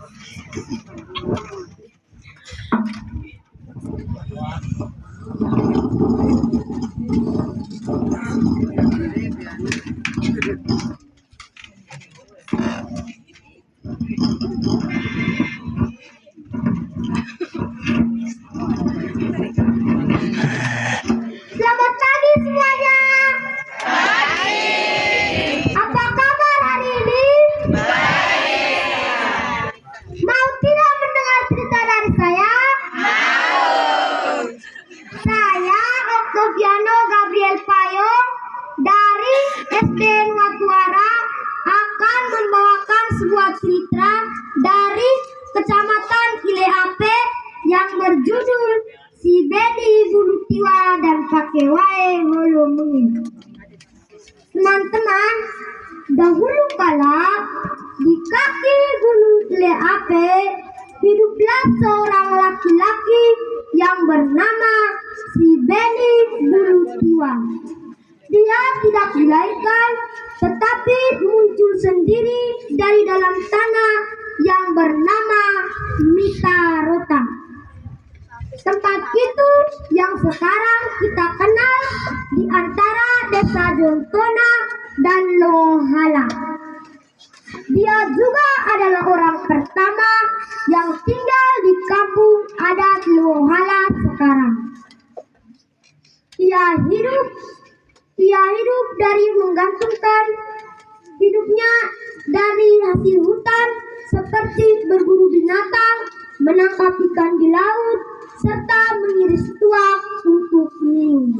Selamat pagi semuanya. Apa kabar hari ini? Mau tidak mendengar cerita dari saya? Saya Oktaviano Gabriel Payong dari SD Nuwatuara akan membawakan sebuah cerita dari Kecamatan Ileape yang berjudul Si Beni Bulu Tiwa dan Kakek Wae Holo Mungin. Teman-teman, dahulu kala di kaki Gunung Ileape hiduplah seorang laki-laki yang bernama Si Beni Bulu Tiwa. Dia tidak dilahirkan, tetapi muncul sendiri dari dalam tanah yang bernama Mitarota. Tempat itu yang sekarang kita kenal di antara Desa Jontona dan Lohala. Dia juga adalah orang pertama yang tinggal di kampung adat Lohala sekarang. Ia hidup dari menggantungkan hidupnya dari hasil hutan seperti berburu binatang, menangkap ikan di laut, serta mengiris tuak untuk minum.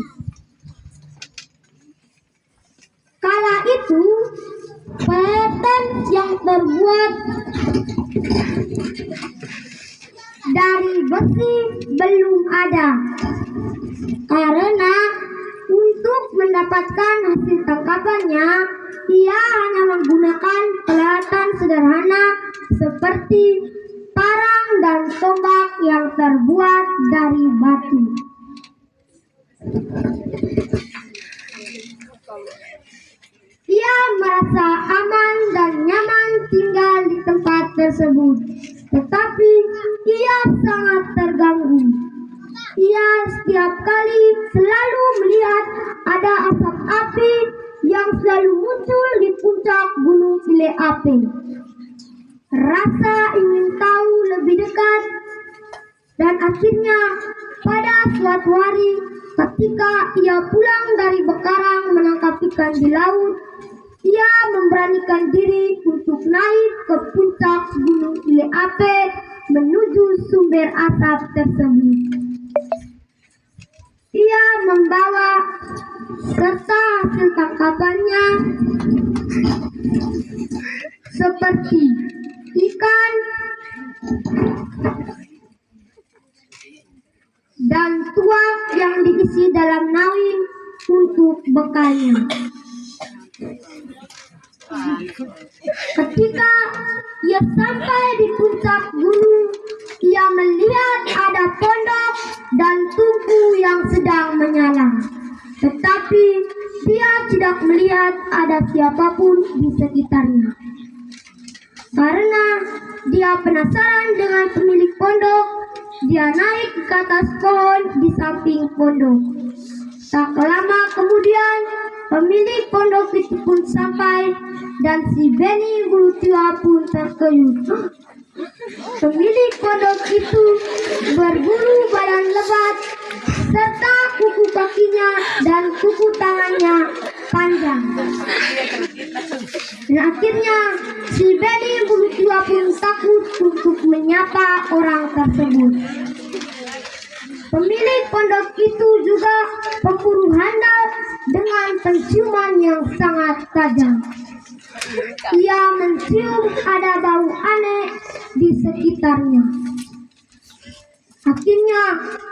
Kala itu, peten yang terbuat dari besi belum ada, karena untuk mendapatkan hasil tangkapannya, ia hanya menggunakan peralatan sederhana seperti parang dan tombak yang terbuat dari batu. Ia merasa aman dan nyaman tinggal di tempat tersebut, tetapi ia sangat terganggu. Ia setiap kali selalu melihat ada asap api yang selalu muncul di puncak Gunung Ileape. Rasa ingin tahu lebih dekat, dan akhirnya pada suatu hari ketika ia pulang dari bekarang menangkap ikan di laut, ia memberanikan diri untuk naik ke puncak Gunung Ileape menuju sumber asap tersebut. Ia membawa serta hasil tangkapannya seperti ikan dan tuak yang diisi dalam nawi untuk bekalnya. Ketika ia sampai di puncak gunung, ia melihat ada pondok dan tungku yang sedang menyala. Tetapi dia tidak melihat ada siapapun di sekitarnya. Karena dia penasaran dengan pemilik pondok, dia naik ke atas pohon di samping pondok. Tak lama kemudian, pemilik pondok itu pun sampai dan si Beni Bulu Tiwa pun terkejut. Pemilik pondok itu berbulu badan lebat serta kuku kakinya dan kuku tangannya panjang. Dan akhirnya si Beni Bulu Tiwa pun takut untuk menyapa orang tersebut. Pemilik pondok itu juga pemburu handal dengan penciuman yang sangat tajam. Ia mencium ada bau aneh di sekitarnya. Akhirnya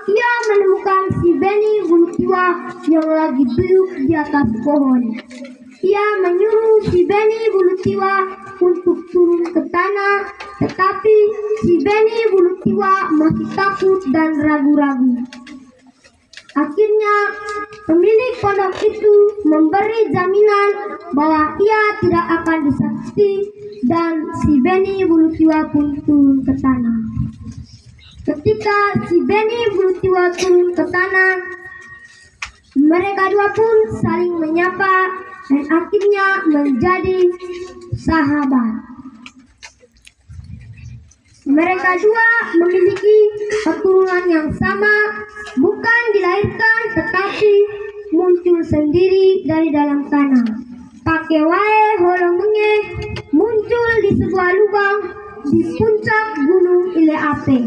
ia menemukan si Beni Bulu Tiwa yang lagi duduk di atas pohon. Ia menyuruh si Beni Bulu Tiwa untuk turun ke tanah, tetapi si Beni Bulu Tiwa masih takut dan ragu-ragu. Akhirnya pemilik pondok itu memberi jaminan bahwa ia tidak akan disakiti dan si Beni bulu tiwa pun turun ke tanah. Ketika si Beni bulu tiwa turun ke tanah, mereka dua pun saling menyapa dan akhirnya menjadi sahabat. Mereka dua memiliki keturunan yang sama, bukan dilahirkan tetapi muncul sendiri dari dalam tanah. Pakai wae holo menge muncul di sebuah lubang di puncak gunung Ile Ape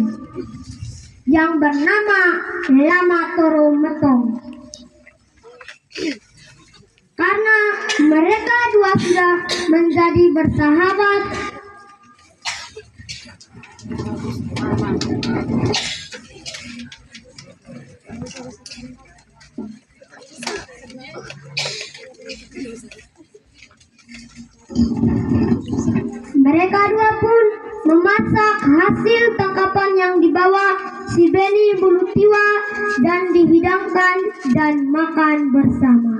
yang bernama Lama Toro Metong. Karena mereka dua sudah menjadi bersahabat, mereka dua pun memasak hasil tangkapan yang dibawa si Beni bulu tiwa dan dihidangkan dan makan bersama.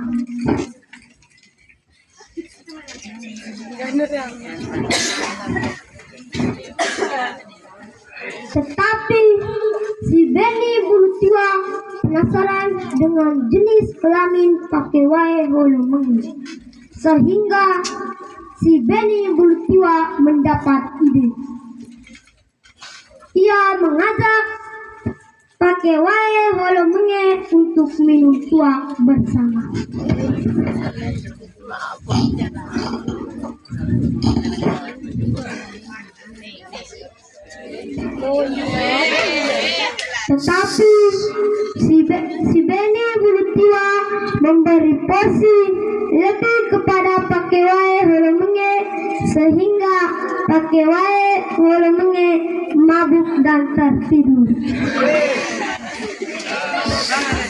Tetapi si Beni bulu tiwa penasaran dengan jenis kelamin pakai wae holo mengi, sehingga si Beni bulu tiwa mendapat ide. Ia mengajak pakai wae holo menge untuk minum tuak bersama. Tetapi si Beni bulu tiwa memberi porsi lebih kepada pakai wae holo menge, sehingga pakai wae holo menge mabuk dan tertidur.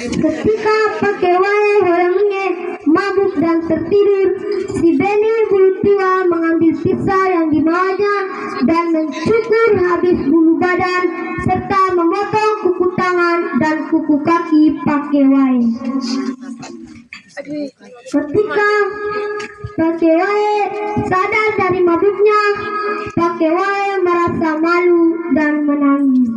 Ketika pakai wae holo menge mabuk dan tertidur, si Beni bulu tiwa mengambil pisau yang dibawanya dan mencukur habis bulu badan serta memotong kuku tangan dan kuku kaki pakai wae. Ketika pakai wae sadar dari mabuknya, pakai wae merasa malu dan menangis.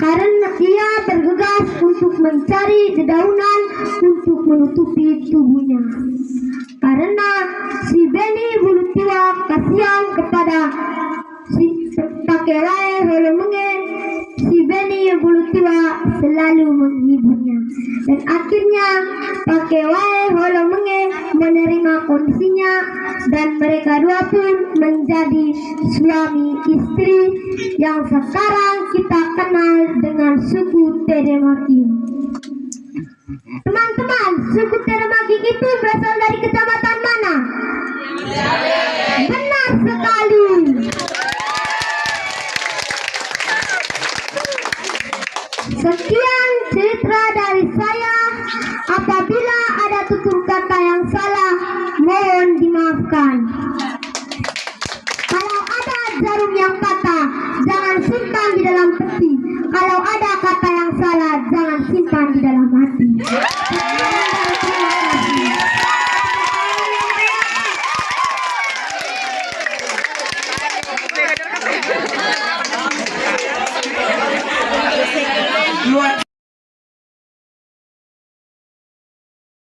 Karena ia bergegas untuk mencari dedaunan untuk menutupi tubuhnya. Karena si Beni bulu tiwa kasihan kepada si pakai wae holo menge, si Beni bulu tiwa selalu menghiburnya. Dan akhirnya pakai wae holo menge menerima kondisinya dan mereka dua pun menjadi suami istri yang sekarang kita kenal dengan suku Tedemaki. Teman-teman, suku Tedemaki itu berasal